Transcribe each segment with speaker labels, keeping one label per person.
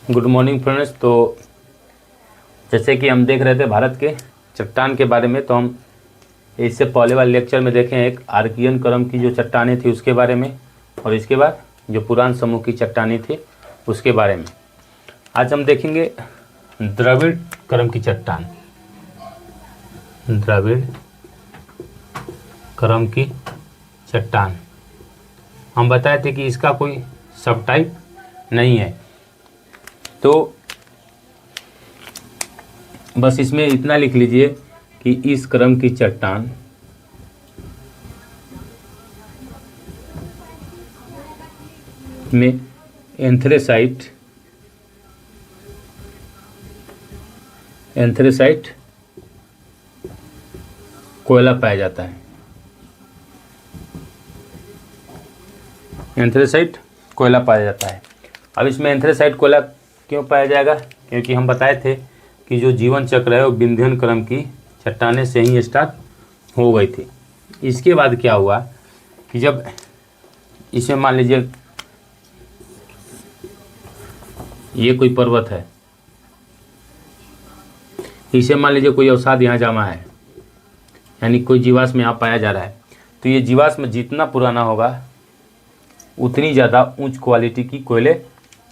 Speaker 1: Good morning friends. तो जैसे कि हम देख रहे थे भारत के चट्टान के बारे में, तो हम इससे पहले वाले लेक्चर में देखें एक आर्कियन क्रम की जो चट्टानें थी उसके बारे में, और इसके बाद जो पुरान समूह की चट्टानें थी उसके बारे में। आज हम देखेंगे द्रविड़ क्रम की चट्टान। द्रविड़ क्रम की चट्टान हम बताए थे कि इसका कोई सब टाइप नहीं है, तो बस इसमें इतना लिख लीजिए कि इस क्रम की चट्टान में एंथ्रेसाइट कोयला पाया जाता है। एंथ्रेसाइट कोयला पाया जाता है। अब इसमें एंथ्रेसाइट कोयला क्यों पाया जाएगा? क्योंकि हम बताए थे कि जो जीवन चक्र है वो विंध्यन क्रम की चट्टानें से ही स्टार्ट हो गई थी। इसके बाद क्या हुआ कि जब इसमें मान लीजिए ये कोई पर्वत है, इसे मान लीजिए कोई अवसाद यहाँ जमा है, यानी कोई जीवाश्म यहाँ पाया जा रहा है, तो ये जीवाश्म जितना पुराना होगा उतनी ज़्यादा उच्च क्वालिटी की कोयले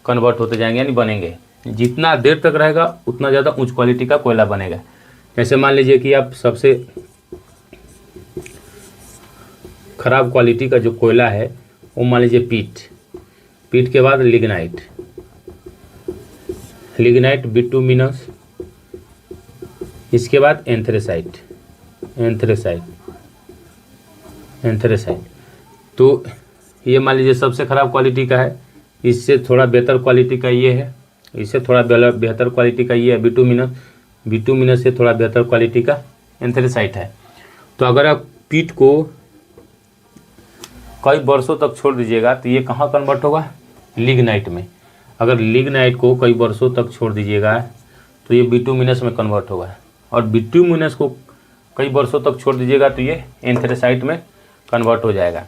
Speaker 1: कन्वर्ट होते जाएंगे, यानी बनेंगे। जितना देर तक रहेगा उतना ज़्यादा उच्च क्वालिटी का कोयला बनेगा। जैसे मान लीजिए कि आप सबसे ख़राब क्वालिटी का जो कोयला है वो मान लीजिए पीट के बाद लिग्नाइट बिटुमिनस, इसके बाद एंथ्रेसाइट। तो ये मान लीजिए सबसे ख़राब क्वालिटी का है, इससे थोड़ा बेहतर क्वालिटी का ये है, इससे थोड़ा बेहतर क्वालिटी का ये है बिटुमिनस से थोड़ा बेहतर क्वालिटी का एंथ्रेसाइट है। तो अगर आप पीट को कई वर्षों तक छोड़ दीजिएगा तो ये कहाँ कन्वर्ट होगा? लिग्नाइट में। अगर लिग्नाइट को कई वर्षों तक छोड़ दीजिएगा तो ये बिटुमिनस में कन्वर्ट होगा, और बिटुमिनस को कई वर्षों तक छोड़ दीजिएगा तो ये एंथ्रेसाइट में कन्वर्ट हो जाएगा।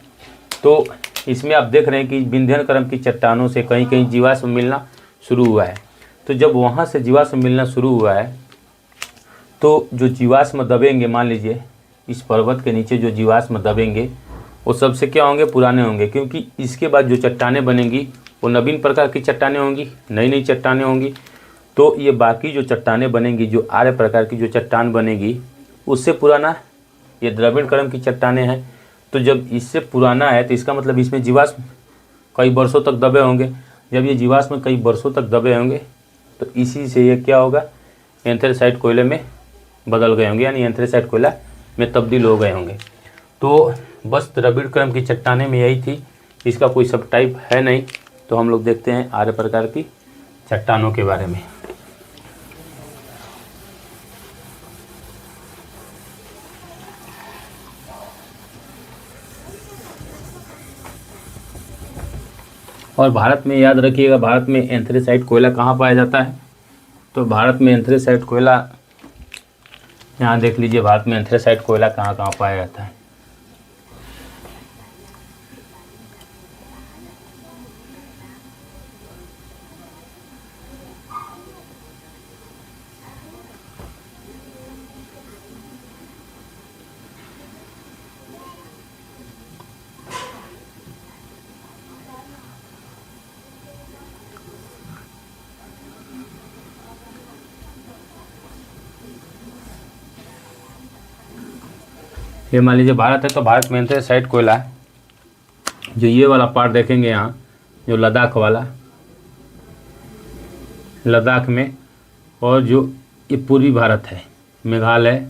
Speaker 1: तो इसमें आप देख रहे हैं कि विंध्यन क्रम की चट्टानों से कहीं कहीं जीवाश्म मिलना शुरू हुआ है। तो जब वहाँ से जीवाश्म मिलना शुरू हुआ है तो जो जीवाश्म दबेंगे, मान लीजिए इस पर्वत के नीचे जो जीवाश्म दबेंगे वो सबसे क्या होंगे? पुराने होंगे, क्योंकि इसके बाद जो चट्टानें बनेंगी वो नवीन प्रकार की चट्टानें होंगी, नई चट्टानें होंगी। तो ये बाकी जो चट्टानें बनेंगी, जो आर्य प्रकार की जो चट्टान बनेगी उससे पुराना ये द्रविड़ क्रम की चट्टानें हैं। तो जब इससे पुराना है तो इसका मतलब इसमें जीवाश्म कई वर्षों तक दबे होंगे। जब ये जीवाश्म कई वर्षों तक दबे होंगे तो इसी से ये क्या होगा? एंथ्रेसाइट कोयले में बदल गए होंगे, यानी एंथ्रेसाइट कोयला में तब्दील हो गए होंगे। तो बस द्रविड़ क्रम की चट्टानें में यही थी, इसका कोई सब टाइप है नहीं। तो हम लोग देखते हैं आर्य प्रकार की चट्टानों के बारे में। और भारत में याद रखिएगा, भारत में एंथ्रेसाइट कोयला कहाँ पाया जाता है? तो भारत में एंथ्रेसाइट कोयला, यहाँ देख लीजिए भारत में एंथ्रेसाइट कोयला कहाँ कहाँ पाया जाता है। ये मान लीजिए भारत है, तो भारत में एंथ्रेसाइट कोयला है। जो ये वाला पार्ट देखेंगे यहाँ, जो लद्दाख वाला, लद्दाख में, और जो ये पूर्वी भारत है, मेघालय,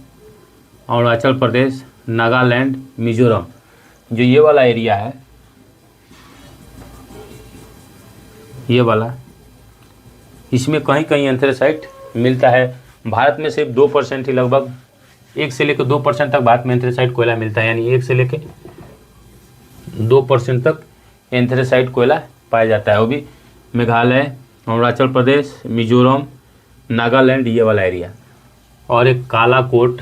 Speaker 1: अरुणाचल प्रदेश, नागालैंड, मिजोरम, जो ये वाला एरिया है, ये वाला, इसमें कहीं कहीं एंथ्रेसाइट मिलता है। भारत में सिर्फ 2% ही, लगभग 1 से लेकर 2% तक भारत में एंथ्रेसाइट कोयला मिलता है, यानी 1 से लेकर 2% तक एंथ्रेसाइट कोयला पाया जाता है। वो भी मेघालय, अरुणाचल प्रदेश, मिजोरम, नागालैंड, ये वाला एरिया। और एक काला कोट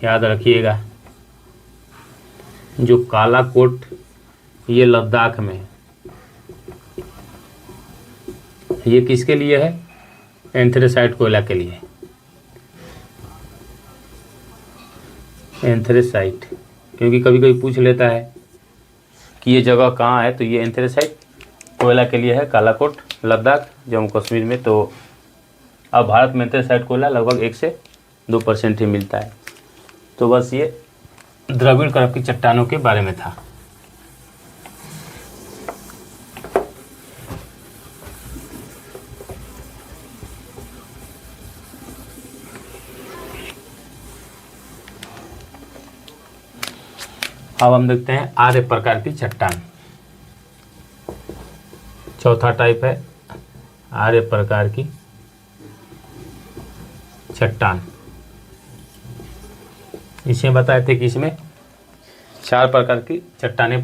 Speaker 1: याद रखिएगा, जो काला कोट ये लद्दाख में, ये किसके लिए है? एंथ्रेसाइट कोयला के लिए। एंथ्रेसाइट, क्योंकि कभी कभी पूछ लेता है कि ये जगह कहाँ है, तो ये एंथ्रेसाइट कोयला के लिए है, कालाकोट, लद्दाख, जम्मू कश्मीर में। तो अब भारत में एंथ्रेसाइट कोयला लगभग 1 से 2% ही मिलता है। तो बस ये द्रविड़ करब की चट्टानों के बारे में था। अब हम देखते हैं आर्य प्रकार की चट्टान। चौथा टाइप है आर्य प्रकार की चट्टान। इसमें बताए थे कि इसमें 4 प्रकार की चट्टानें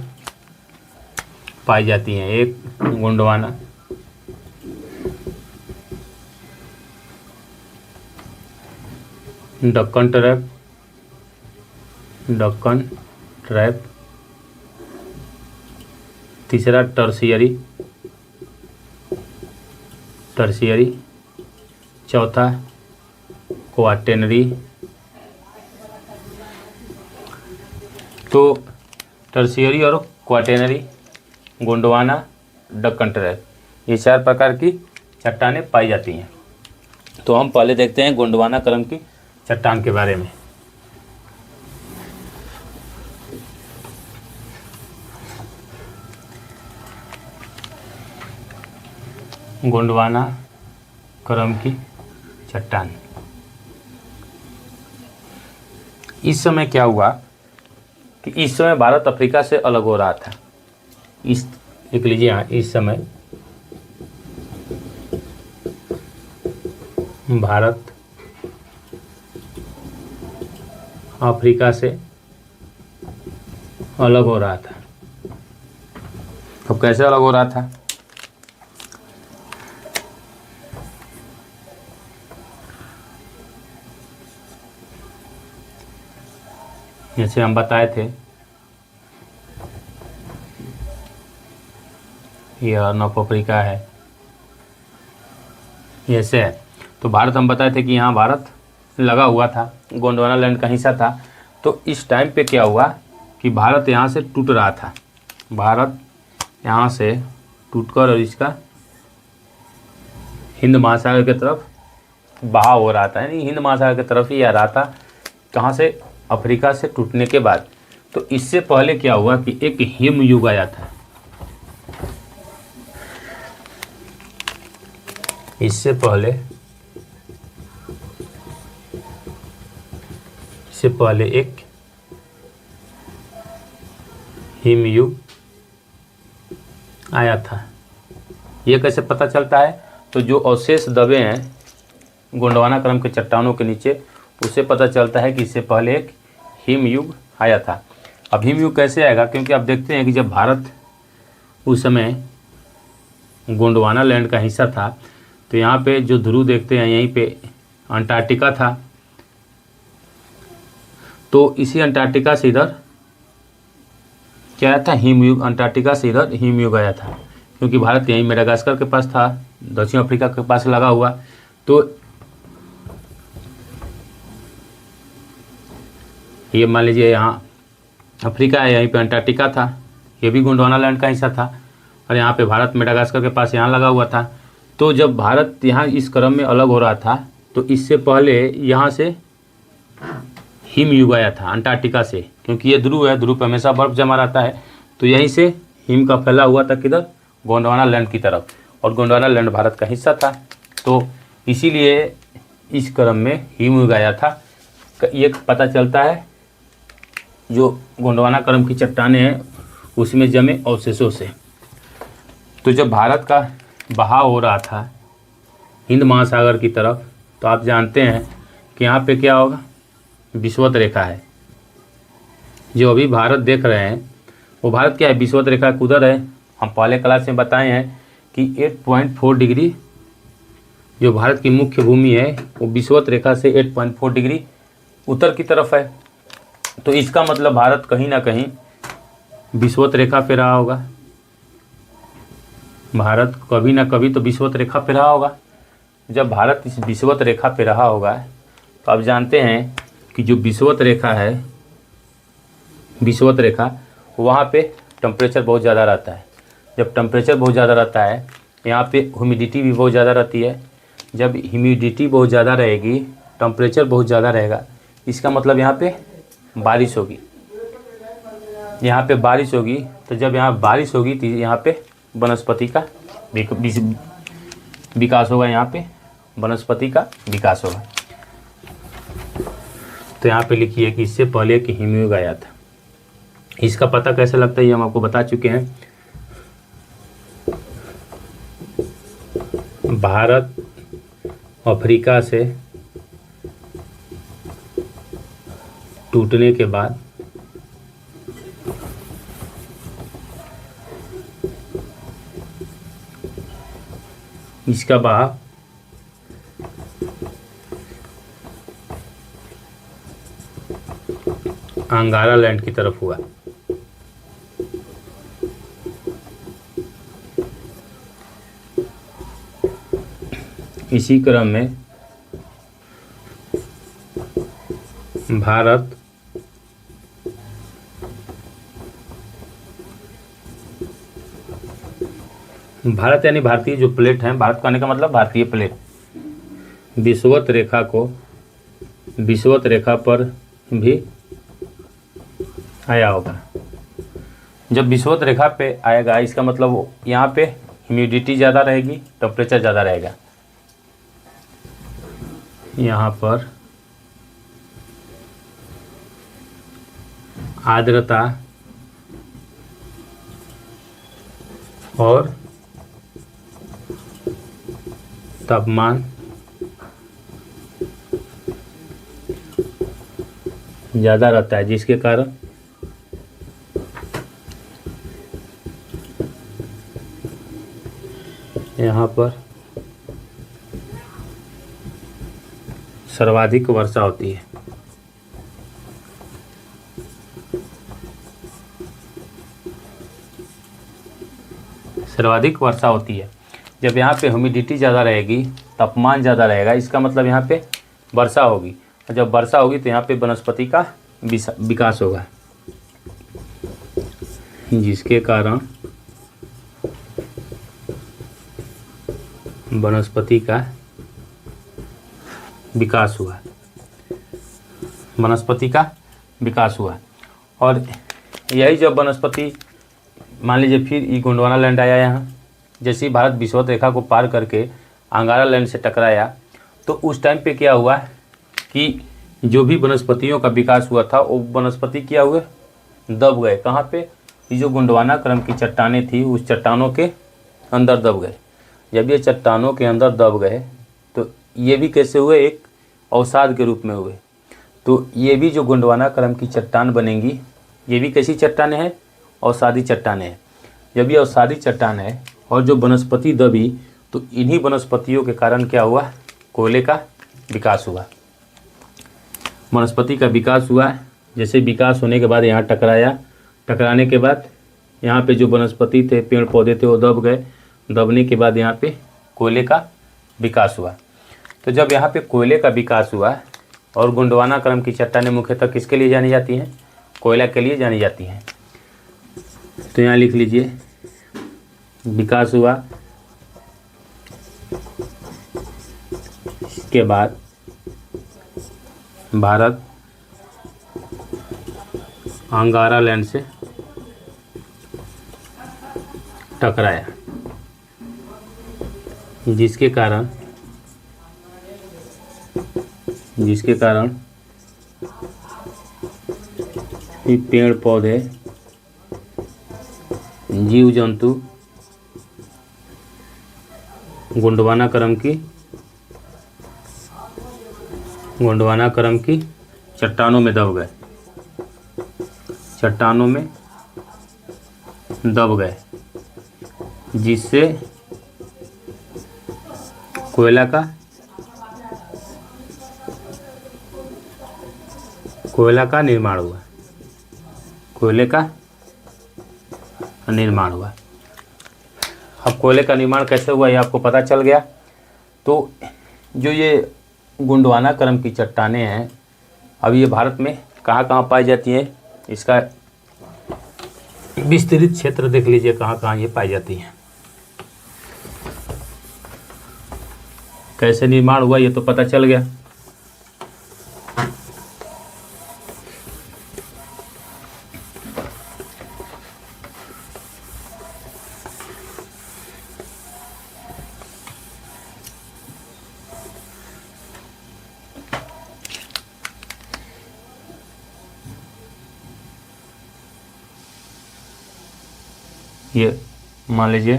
Speaker 1: पाई जाती हैं। एक गोंडवाना, दक्कन ट्रैप, तीसरा टर्शियरी, चौथा क्वाटेनरी। तो टर्शियरी और क्वाटेनरी, गोंडवाना, दक्कन ट्रैप, ये 4 प्रकार की चट्टानें पाई जाती हैं। तो हम पहले देखते हैं गोंडवाना क्रम की चट्टान के बारे में। गोंडवाना क्रम की चट्टान। इस समय क्या हुआ कि इस समय भारत अफ्रीका से अलग हो रहा था। इस लिख लीजिए, यहाँ इस समय भारत अफ्रीका से अलग हो रहा था। तो कैसे अलग हो रहा था? जैसे हम बताए थे, यह नॉर्थ अफ्रीका है, ऐसे है। तो भारत हम बताए थे कि यहाँ भारत लगा हुआ था, गोंडवाना लैंड का हिस्सा था। तो इस टाइम पे क्या हुआ कि भारत यहाँ से टूट रहा था। भारत यहाँ से टूटकर और इसका हिंद महासागर की तरफ बहाव हो रहा था, यानी हिंद महासागर की तरफ ही आ रहा था। कहाँ से? अफ्रीका से टूटने के बाद। तो इससे पहले क्या हुआ कि एक हिम युग आया था। इससे पहले एक हिम युग आया था। ये कैसे पता चलता है? तो जो अवशेष दबे हैं गोंडवाना क्रम के चट्टानों के नीचे, उससे पता चलता है कि इससे पहले एक हिम युग आया था। अब हिम युग कैसे आएगा? क्योंकि आप देखते हैं कि जब भारत उस समय गोंडवाना लैंड का हिस्सा था, तो यहाँ पे जो ध्रुव देखते हैं, यहीं पे अंटार्कटिका था। तो इसी अंटार्कटिका से इधर क्या आया था? हिम युग। अंटार्कटिका से इधर हिम युग आया था, क्योंकि भारत यहीं मेडागास्कर के पास था, दक्षिण अफ्रीका के पास लगा हुआ। तो ये मान लीजिए यहाँ अफ्रीका है, यहीं पे अंटार्कटिका था, ये भी गोंडवाना लैंड का हिस्सा था, और यहाँ पे भारत मेडागास्कर के पास यहाँ लगा हुआ था। तो जब भारत यहाँ इस क्रम में अलग हो रहा था, तो इससे पहले यहाँ से हिम युग आया था अंटार्कटिका से, क्योंकि ये ध्रुव है, ध्रुव पे हमेशा बर्फ जमा रहता है। तो यहीं से हिम का फैला हुआ था किधर? गोंडवाना लैंड की तरफ, और गोंडवाना लैंड भारत का हिस्सा था। तो इसीलिए इस क्रम में हिम युग आया था। ये पता चलता है जो गोंडवाना क्रम की चट्टानें हैं उसमें जमे अवशेषों से। तो जब भारत का बहाव हो रहा था हिंद महासागर की तरफ, तो आप जानते हैं कि यहाँ पे क्या होगा? विषुवत रेखा है। जो अभी भारत देख रहे हैं वो भारत क्या है? विषुवत रेखा उधर है। हम पहले क्लास में बताए हैं कि 8.4 डिग्री जो भारत की मुख्य भूमि है वो विषुवत रेखा से 8.4 डिग्री उत्तर की तरफ है। तो इसका मतलब भारत कहीं ना कहीं विषुवत रेखा पे रहा होगा। भारत कभी ना कभी तो विषुवत रेखा पे रहा होगा। जब भारत इस विषुवत रेखा पे रहा होगा तो आप जानते हैं कि जो विषुवत रेखा है, विषुवत रेखा, वहाँ पे टेम्परेचर बहुत ज़्यादा रहता है। जब टेम्परेचर बहुत ज़्यादा रहता है, यहाँ पे ह्यूमिडिटी भी बहुत ज़्यादा रहती है। जब ह्यूमिडिटी बहुत ज़्यादा रहेगी, टेम्परेचर बहुत ज़्यादा रहेगा, इसका मतलब यहाँ पे बारिश होगी। यहाँ पे बारिश होगी, तो जब यहाँ बारिश होगी तो यहाँ पे वनस्पति का विकास होगा। यहाँ पे वनस्पति का विकास होगा। तो यहाँ पे लिखिए कि इससे पहले कि हिमयुग आया था। इसका पता कैसे लगता है ये हम आपको बता चुके हैं। भारत अफ्रीका से टूटने के बाद इसका बहाव अंगारा लैंड की तरफ हुआ। इसी क्रम में भारत यानी भारतीय जो प्लेट है, भारत कहने का मतलब भारतीय प्लेट, विषुवत रेखा पर भी आया होगा। जब विषुवत रेखा पे आएगा, इसका मतलब यहाँ पे ह्यूमिडिटी ज़्यादा रहेगी, टेम्परेचर ज़्यादा रहेगा। यहाँ पर आर्द्रता और तापमान ज़्यादा रहता है, जिसके कारण यहाँ पर सर्वाधिक वर्षा होती है। सर्वाधिक वर्षा होती है जब यहाँ पे ह्यूमिडिटी ज़्यादा रहेगी, तापमान ज़्यादा रहेगा, इसका मतलब यहाँ पे वर्षा होगी। और जब वर्षा होगी तो यहाँ पे वनस्पति का विकास होगा, जिसके कारण वनस्पति का विकास हुआ। वनस्पति का विकास हुआ। और यही जब वनस्पति, मान लीजिए फिर ये गोंडवाना लैंड आया यहाँ, जैसे ही भारत विषुवत रेखा को पार करके अंगारा लैंड से टकराया, तो उस टाइम पे क्या हुआ कि जो भी वनस्पतियों का विकास हुआ था वो वनस्पति क्या हुए, दब गए। कहाँ पे? ये जो गोंडवाना क्रम की चट्टानें थी उस चट्टानों के अंदर दब गए। जब ये चट्टानों के अंदर दब गए तो ये भी कैसे हुए, एक अवसाद के रूप में हुए। तो ये भी जो गोंडवाना क्रम की चट्टान बनेंगी, ये भी कैसी चट्टानें हैं, अवसादी चट्टानें हैं। जब ये अवसादी चट्टान है और जो वनस्पति दबी, तो इन्हीं वनस्पतियों के कारण क्या हुआ, कोयले का विकास हुआ। वनस्पति का विकास हुआ। जैसे विकास होने के बाद यहाँ टकराया, टकराने के बाद यहाँ पे जो वनस्पति थे, पेड़ पौधे थे, वो दब गए। दबने के बाद यहाँ पे कोयले का विकास हुआ। तो जब यहाँ पे कोयले का विकास हुआ, और गोंडवाना क्रम की चट्टानें मुख्यतः किसके लिए जानी जाती हैं, कोयला के लिए जानी जाती हैं। तो यहाँ लिख लीजिए, विकास हुआ, इसके बाद भारत अंगारा लैंड से टकराया, जिसके कारण पेड़ पौधे, जीव जंतु गोंडवाना क्रम की चट्टानों में दब गए, जिससे कोयला का निर्माण हुआ। कोयले का निर्माण हुआ। अब कोयले का निर्माण कैसे हुआ ये आपको पता चल गया। तो जो ये गोंडवाना क्रम की चट्टानें हैं, अब ये भारत में कहाँ कहाँ पाई जाती हैं, इसका विस्तृत क्षेत्र देख लीजिए कहाँ कहाँ ये पाई जाती हैं। कैसे निर्माण हुआ ये तो पता चल गया। ये मान लीजिए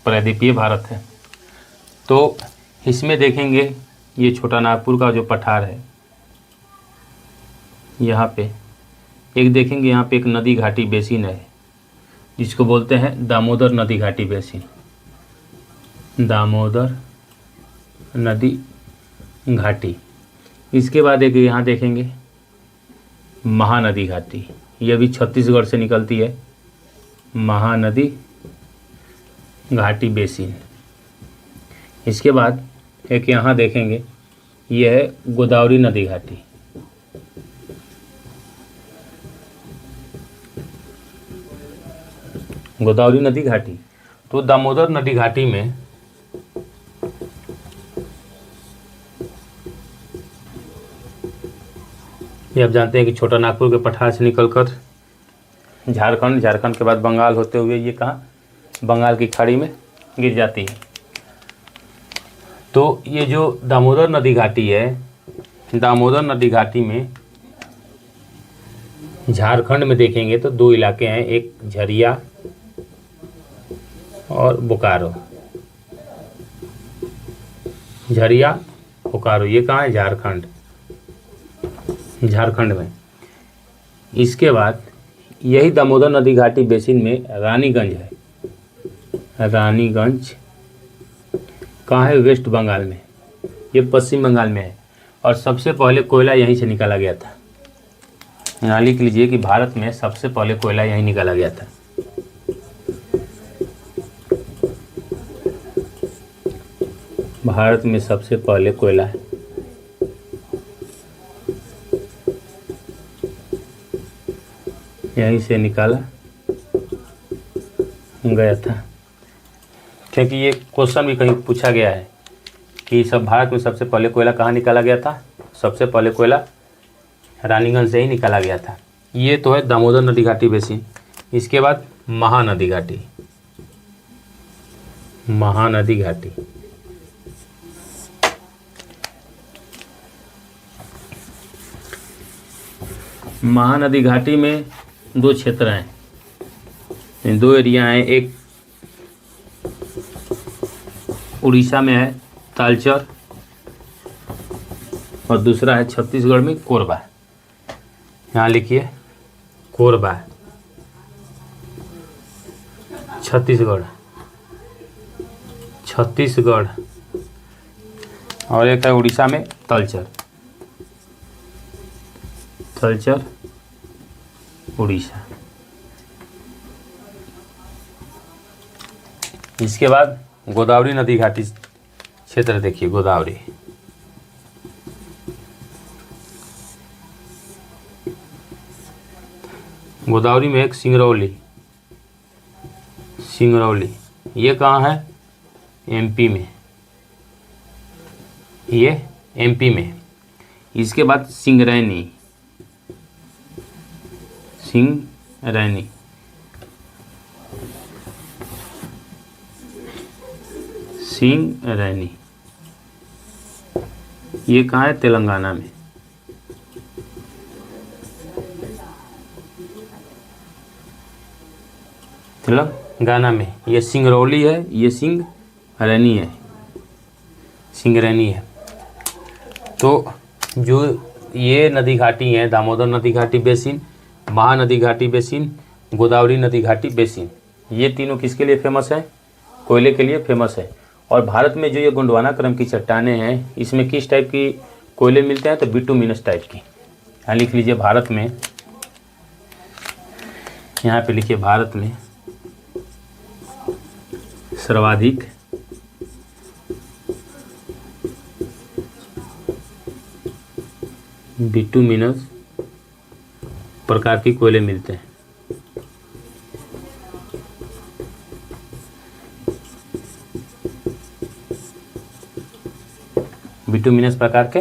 Speaker 1: प्रायद्वीपीय भारत है, तो इसमें देखेंगे ये छोटा नागपुर का जो पठार है, यहाँ पे एक देखेंगे, यहाँ पे एक नदी घाटी बेसिन है जिसको बोलते हैं दामोदर नदी घाटी बेसिन, दामोदर नदी घाटी। इसके बाद एक यहाँ देखेंगे महानदी घाटी, यह भी छत्तीसगढ़ से निकलती है, महानदी घाटी बेसिन। इसके बाद एक यहाँ देखेंगे, यह है गोदावरी नदी घाटी, गोदावरी नदी घाटी। तो दामोदर नदी घाटी में ये आप जानते हैं कि छोटा नागपुर के पठार से निकलकर झारखंड, झारखंड के बाद बंगाल होते हुए ये कहाँ, बंगाल की खाड़ी में गिर जाती है। तो ये जो दामोदर नदी घाटी है, दामोदर नदी घाटी में झारखंड में देखेंगे तो दो इलाके हैं, एक झरिया और बोकारो। झरिया बोकारो ये कहाँ है, झारखंड, झारखंड में। इसके बाद यही दामोदर नदी घाटी बेसिन में रानीगंज है, रानीगंज कहाँ है, वेस्ट बंगाल में, ये पश्चिम बंगाल में है। और सबसे पहले कोयला यहीं से निकाला गया था। यहाँ लिख लीजिए कि भारत में सबसे पहले कोयला यहीं निकाला गया था। भारत में सबसे पहले कोयला यहीं से निकाला गया था, क्योंकि ये क्वेश्चन भी कहीं पूछा गया है कि सब भारत में सबसे पहले कोयला कहाँ निकाला गया था। सबसे पहले कोयला रानीगंज से ही निकाला गया था। ये तो है दामोदर नदी घाटी बेसिन। इसके बाद महानदी घाटी, महानदी घाटी। महानदी घाटी में दो क्षेत्र हैं, दो एरिया हैं, एक उड़ीसा में है तालचर और दूसरा है छत्तीसगढ़ में कोरबा। यहाँ लिखिए कोरबा, छत्तीसगढ़, छत्तीसगढ़, और एक है उड़ीसा में तलचर, तलचर उड़ीसा। इसके बाद गोदावरी नदी घाटी क्षेत्र देखिए, गोदावरी, गोदावरी में एक सिंगरौली, सिंगरौली ये कहाँ है, एमपी में, ये एमपी में। इसके बाद सिंगरैनी, सिंगरैनी सिंगरैनी ये कहाँ है, तेलंगाना में। तेलंगाना में ये सिंगरौली है, ये सिंगरैनी है, सिंगरैनी है। तो जो ये नदी घाटी है, दामोदर नदी घाटी बेसिन, महानदी घाटी बेसिन, गोदावरी नदी घाटी बेसिन, ये तीनों किसके लिए फेमस है, कोयले के लिए फेमस है। और भारत में जो ये गोंडवाना क्रम की चट्टानें हैं, इसमें किस टाइप की कोयले मिलते हैं, तो बिटुमिनस टाइप की। यहाँ लिख लीजिए भारत में, यहाँ पे लिखिए भारत में सर्वाधिक बिटुमिनस प्रकार के कोयले मिलते हैं। बिटुमिनस प्रकार के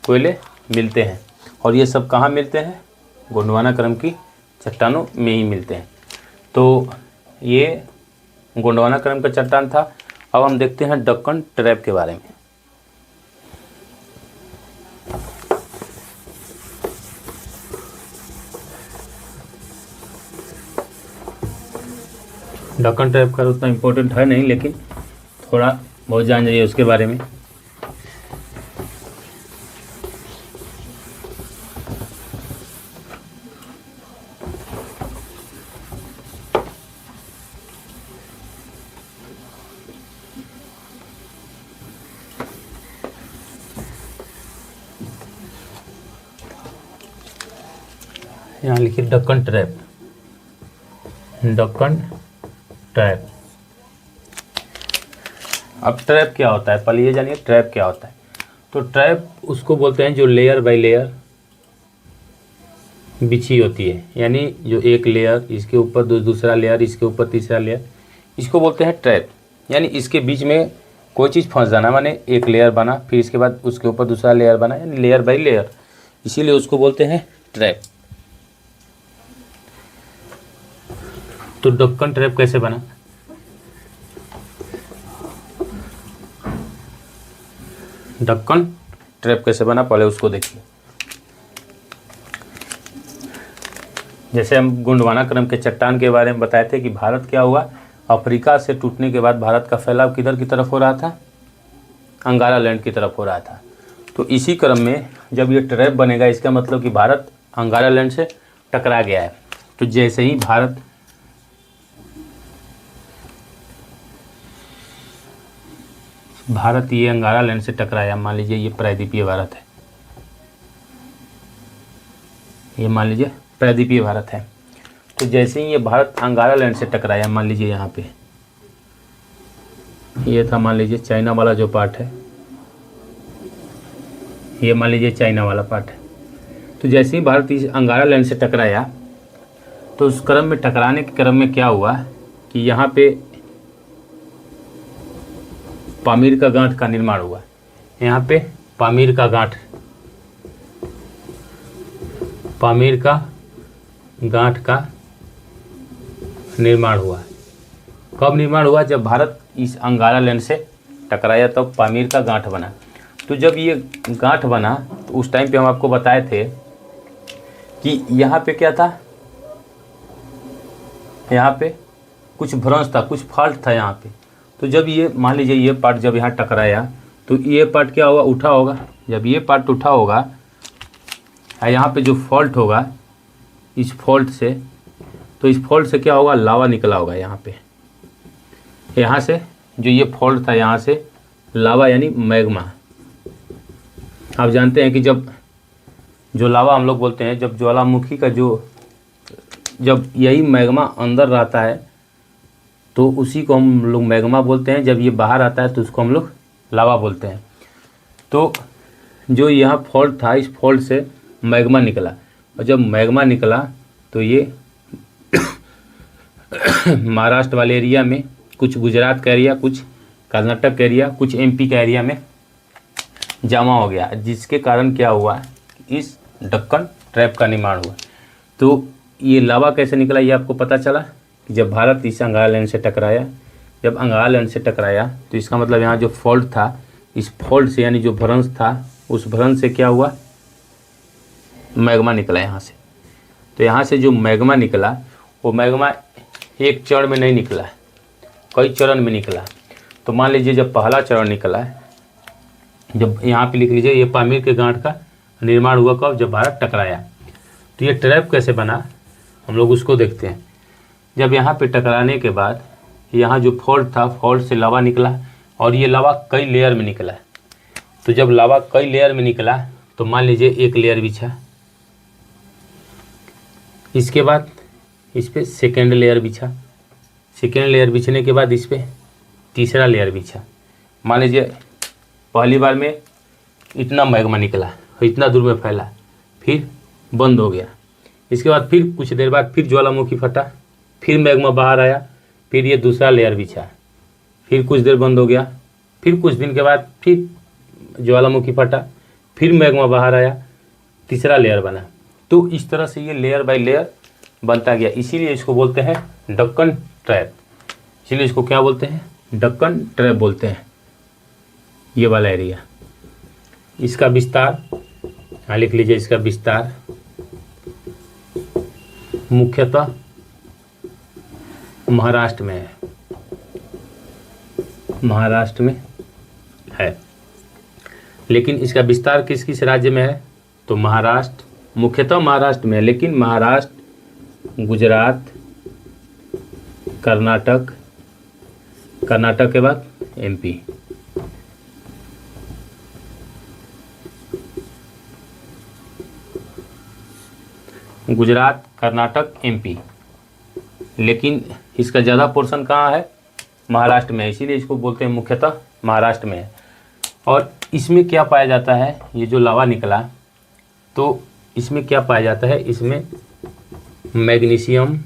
Speaker 1: कोयले मिलते हैं और ये सब कहाँ मिलते हैं? गोंडवाना क्रम की चट्टानों में ही मिलते हैं। तो ये गोंडवाना क्रम का चट्टान था। अब हम देखते हैं दक्कन ट्रैप के बारे में। दक्कन ट्रैप का उतना इम्पोर्टेंट है नहीं, लेकिन थोड़ा बहुत जान जाइए उसके बारे में। यहाँ लिखिए दक्कन ट्रैप। दक्कन ट्रैप। अब ट्रैप क्या होता है, पहले ये जानिए ट्रैप क्या होता है। तो ट्रैप उसको बोलते हैं जो लेयर बाय लेयर बिछी होती है, यानी जो एक लेयर, इसके ऊपर दूसरा लेयर, इसके ऊपर तीसरा लेयर, इसको बोलते हैं ट्रैप। यानी इसके बीच में कोई चीज़ फंस जाना, माने एक लेयर बना, फिर इसके बाद उसके ऊपर दूसरा लेयर बना, यानी लेयर बाय लेयर, इसीलिए उसको बोलते हैं ट्रैप। तो दक्कन ट्रैप कैसे बना? दक्कन ट्रैप कैसे बना पहले उसको देखिए। जैसे हम गोंडवाना क्रम के चट्टान के बारे में बताए थे कि भारत क्या हुआ, अफ्रीका से टूटने के बाद भारत का फैलाव किधर की तरफ हो रहा था? अंगारा लैंड की तरफ हो रहा था। तो इसी क्रम में जब ये ट्रैप बनेगा, इसका मतलब कि भारत अंगारा लैंड से टकरा गया है। तो जैसे ही भारत ये अंगारा लैंड से टकराया, मान लीजिए ये प्रायद्वीपीय भारत है, ये मान लीजिए प्रायद्वीपीय भारत है। तो जैसे ही ये भारत अंगारा लैंड से टकराया, मान लीजिए यहाँ पे ये था, मान लीजिए चाइना वाला जो पार्ट है, ये मान लीजिए चाइना वाला पार्ट है। तो जैसे ही भारत इस अंगारा लैंड से टकराया, तो उस क्रम में, टकराने के क्रम में क्या हुआ कि यहाँ पे पामीर का गांठ का निर्माण हुआ। यहाँ पे पामीर का गांठ का निर्माण हुआ। कब निर्माण हुआ? जब भारत इस अंगारा लैंड से टकराया, तब पामीर का गांठ बना। तो जब ये गांठ बना, तो उस टाइम पे हम आपको बताए थे कि यहाँ पे क्या था, यहाँ पे कुछ भ्रंश था, कुछ फॉल्ट था यहाँ पे। तो जब ये, मान लीजिए ये पार्ट जब यहाँ टकराया, तो ये पार्ट क्या होगा? उठा होगा। जब ये पार्ट उठा होगा, यहाँ पे जो फॉल्ट होगा इस फॉल्ट से, तो इस फॉल्ट से क्या होगा? लावा निकला होगा यहाँ पे। यहाँ से जो ये फॉल्ट था, यहाँ से लावा यानी मैग्मा। आप जानते हैं कि जब जो लावा हम लोग बोलते हैं, जब ज्वालामुखी का जब यही मैग्मा अंदर रहता है, तो उसी को हम लोग मैग्मा बोलते हैं। जब ये बाहर आता है तो उसको हम लोग लावा बोलते हैं। तो जो यहाँ फॉल्ट था, इस फॉल्ट से मैग्मा निकला, और जब मैग्मा निकला तो ये महाराष्ट्र वाले एरिया में, कुछ गुजरात का एरिया, कुछ कर्नाटक का एरिया, कुछ एमपी का एरिया में जमा हो गया, जिसके कारण क्या हुआ? इस दक्कन ट्रैप का निर्माण हुआ। तो ये लावा कैसे निकला, ये आपको पता चला कि जब भारत इस अंगारा लैंड से टकराया। जब अंगारा लैंड से टकराया, तो इसका मतलब यहाँ जो फॉल्ट था, इस फॉल्ट से, यानी जो भ्रंश था, उस भ्रंश से क्या हुआ? मैग्मा निकला यहाँ से। तो यहाँ से जो मैग्मा निकला, वो मैग्मा एक चरण में नहीं निकला, कई चरण में निकला। तो मान लीजिए जब पहला चरण निकला, जब यहाँ पे लिख लीजिए, ये पामीर के गांठ का निर्माण हुआ कब? जब भारत टकराया। तो ये ट्रैप कैसे बना, हम लोग उसको देखते हैं। जब यहाँ पे टकराने के बाद यहाँ जो फॉल्ट था, फॉल्ट से लावा निकला, और ये लावा कई लेयर में निकला। तो जब लावा कई लेयर में निकला, तो मान लीजिए एक लेयर बिछा, इसके बाद इस पर सेकेंड लेयर बिछा, सेकेंड लेयर बिछने के बाद इस पर तीसरा लेयर बिछा। मान लीजिए पहली बार में इतना मैग्मा निकला और इतना दूर में फैला, फिर बंद हो गया। इसके बाद फिर कुछ देर बाद फिर ज्वालामुखी फटा, फिर मैग्मा बाहर आया, फिर ये दूसरा लेयर बिछा, फिर कुछ देर बंद हो गया, फिर कुछ दिन के बाद फिर ज्वालामुखी फटा, फिर मैग्मा बाहर आया, तीसरा लेयर बना। तो इस तरह से ये लेयर बाय लेयर बनता गया। इसीलिए इसको बोलते हैं डक्कन ट्रैप। इसीलिए इसको क्या बोलते हैं? डक्कन ट्रैप बोलते हैं। ये वाला एरिया, इसका विस्तार यहाँ लिख लीजिए। इसका विस्तार मुख्यतः महाराष्ट्र में है, महाराष्ट्र में है। लेकिन इसका विस्तार किस किस राज्य में है? तो महाराष्ट्र, मुख्यतः महाराष्ट्र में है, लेकिन महाराष्ट्र, गुजरात, कर्नाटक, कर्नाटक के बाद एमपी, गुजरात, कर्नाटक, एमपी। लेकिन इसका ज़्यादा पोर्शन कहाँ है? महाराष्ट्र में है। इसीलिए इसको बोलते हैं मुख्यतः महाराष्ट्र में है। और इसमें क्या पाया जाता है? ये जो लावा निकला, तो इसमें क्या पाया जाता है? इसमें मैग्नीशियम,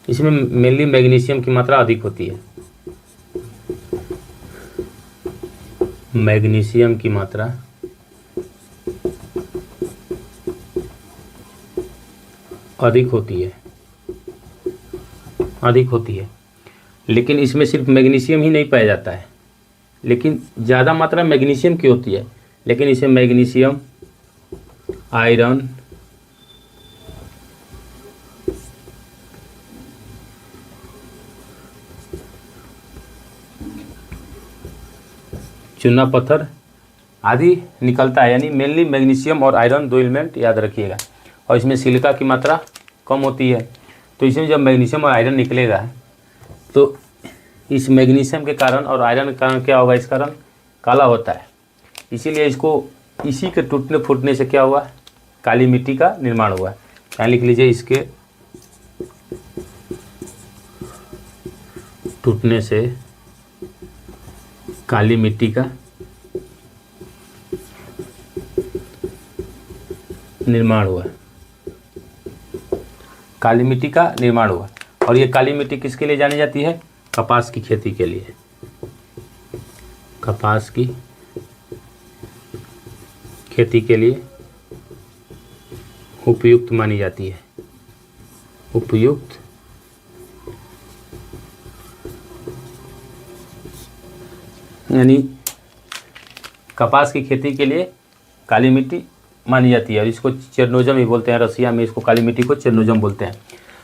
Speaker 1: इसमें मेनली मैग्नीशियम की मात्रा अधिक होती है। मैग्नीशियम की मात्रा अधिक होती है, अधिक होती है। लेकिन इसमें सिर्फ मैग्नीशियम ही नहीं पाया जाता है, लेकिन ज़्यादा मात्रा मैग्नीशियम की होती है। लेकिन इसमें मैग्नीशियम, आयरन, चूना पत्थर आदि निकलता है। यानी मेनली मैग्नीशियम और आयरन दो एलिमेंट याद रखिएगा। और इसमें सिलिका की मात्रा कम होती है। तो इसमें जब मैग्नीशियम और आयरन निकलेगा, तो इस मैग्नीशियम के कारण और आयरन के कारण क्या होगा? इसका रंग काला होता है। इसीलिए इसको, इसी के टूटने फूटने से क्या हुआ? काली मिट्टी का निर्माण हुआ। यहाँ लिख लीजिए, इसके टूटने से काली मिट्टी का निर्माण हुआ, काली मिट्टी का निर्माण हुआ। और ये काली मिट्टी किसके लिए जानी जाती है? कपास की खेती के लिए, कपास की खेती के लिए उपयुक्त मानी जाती है, उपयुक्त। यानी कपास की खेती के लिए काली मिट्टी मानी जाती है। और इसको चेरनोजम भी बोलते हैं। रसिया में इसको काली मिट्टी को चेरनोजम बोलते हैं।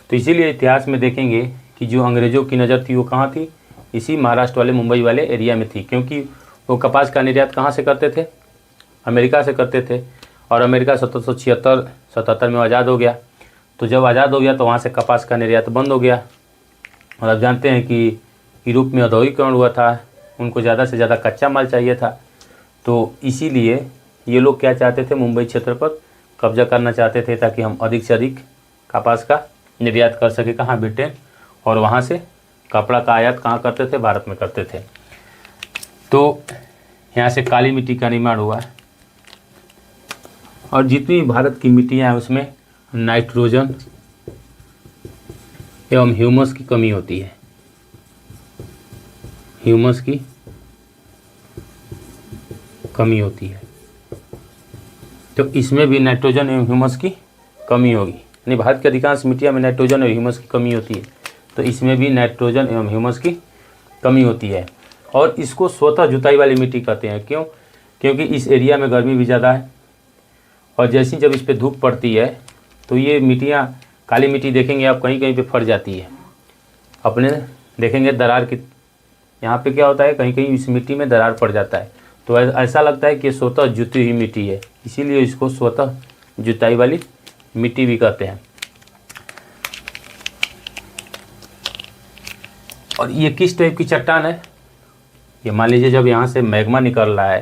Speaker 1: तो इसीलिए इतिहास में देखेंगे कि जो अंग्रेज़ों की नज़र थी वो कहाँ थी? इसी महाराष्ट्र वाले, मुंबई वाले एरिया में थी। क्योंकि वो कपास का निर्यात कहाँ से करते थे? अमेरिका से करते थे। और अमेरिका 1776-77 में आज़ाद हो गया। तो जब आज़ाद हो गया तो वहाँ से कपास का निर्यात बंद हो गया। और आप जानते हैं कि यूरोप में औद्योगिकरण हुआ था, उनको ज़्यादा से ज़्यादा कच्चा माल चाहिए था। तो इसीलिए ये लोग क्या चाहते थे? मुंबई क्षेत्र पर कब्जा करना चाहते थे, ताकि हम अधिक से अधिक कपास का निर्यात कर सके। कहाँ? ब्रिटेन। और वहाँ से कपड़ा का आयात कहाँ करते थे? भारत में करते थे। तो यहाँ से काली मिट्टी का निर्माण हुआ। और जितनी भारत की मिट्टियाँ हैं उसमें नाइट्रोजन एवं ह्यूमस की कमी होती है, ह्यूमस की कमी होती है। तो इसमें भी नाइट्रोजन एवं ह्यूमस की कमी होगी। यानी भारत के अधिकांश मिट्टियों में नाइट्रोजन और ह्यूमस की कमी होती है। तो इसमें भी नाइट्रोजन एवं ह्यूमस की कमी होती है। और इसको स्वतः जुताई वाली मिट्टी कहते हैं। क्यों? क्योंकि इस एरिया में गर्मी भी ज़्यादा है। और जैसी जब इस पर धूप पड़ती है तो ये मिट्टियाँ, काली मिट्टी देखेंगे आप, कहीं कहीं पे फट जाती है। अपने देखेंगे दरार की, यहाँ पे क्या होता है? कहीं कहीं इस मिट्टी में दरार पड़ जाता है। तो ऐसा लगता है कि स्वतः जुती हुई मिट्टी है। इसीलिए इसको स्वतः जुताई वाली मिट्टी भी कहते हैं। और ये किस टाइप की चट्टान है? ये मान लीजिए जब यहाँ से मैग्मा निकल रहा है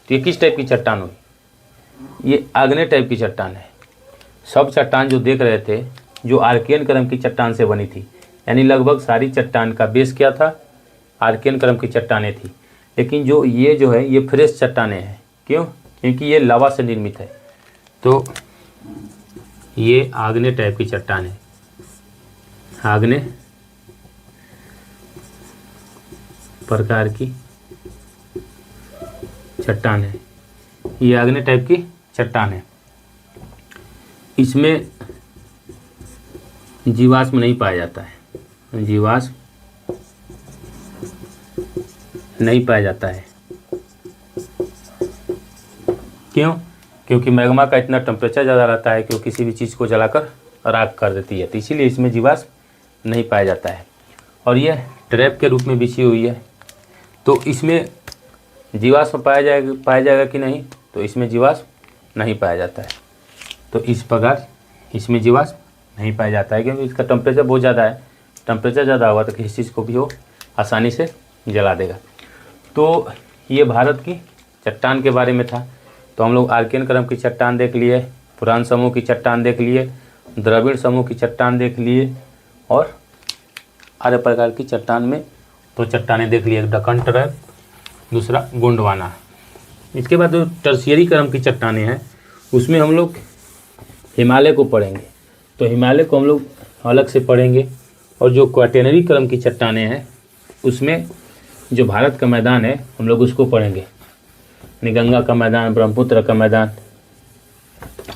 Speaker 1: तो ये किस टाइप की चट्टान हुई? ये आग्नेय टाइप की चट्टान है। सब चट्टान जो देख रहे थे, जो आर्कियन क्रम की चट्टान से बनी थी। यानी लगभग सारी चट्टान का बेस क्या था? आर्कियन क्रम की चट्टानें थी। लेकिन जो है ये फ्रेश चट्टानें हैं। क्यों? क्योंकि ये लावा से निर्मित है। तो ये आग्नेय टाइप की चट्टान है, आग्नेय प्रकार की चट्टान है, ये आग्नेय टाइप की चट्टान है। इसमें जीवाश्म नहीं पाया जाता है, जीवाश्म नहीं पाया जाता है। क्यों? क्योंकि मैग्मा का इतना टेम्परेचर ज़्यादा रहता है कि वो किसी भी चीज़ को जलाकर राख कर देती है, तो इसीलिए इसमें जीवाश्म नहीं पाया जाता है। और यह ट्रैप के रूप में बिछी हुई है, तो इसमें जीवाश्म पाया जाएगा कि नहीं? तो इसमें जीवाश्म नहीं पाया जाता है। तो इस प्रकार इसमें जीवाश्म नहीं पाया जाता है, क्योंकि इसका टेम्परेचर बहुत ज़्यादा है। टेम्परेचर ज़्यादा हुआ तो किसी चीज़ को भी वो आसानी से जला देगा। तो ये भारत की चट्टान के बारे में था। तो हम लोग आर्कियन क्रम की चट्टान देख लिए, पुरान समूह की चट्टान देख लिए, द्रविड़ समूह की चट्टान देख लिए, और आर्य प्रकार की चट्टान में तो चट्टानें देख लिए, दक्कन ट्रैप, दूसरा गोंडवाना। इसके बाद जो टर्शियरी क्रम की चट्टानें हैं उसमें हम लोग हिमालय को पढ़ेंगे, तो हिमालय को हम लोग अलग से पढ़ेंगे। और जो क्वाटेनरी क्रम की चट्टानें हैं उसमें जो भारत का मैदान है हम लोग उसको पढ़ेंगे, यानी गंगा का मैदान, ब्रह्मपुत्र का मैदान,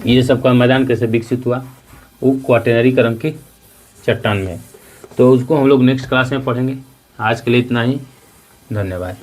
Speaker 1: ये सब का मैदान कैसे विकसित हुआ वो क्वाटेनरी क्रम की चट्टान में, तो उसको हम लोग नेक्स्ट क्लास में पढ़ेंगे। आज के लिए इतना ही, धन्यवाद।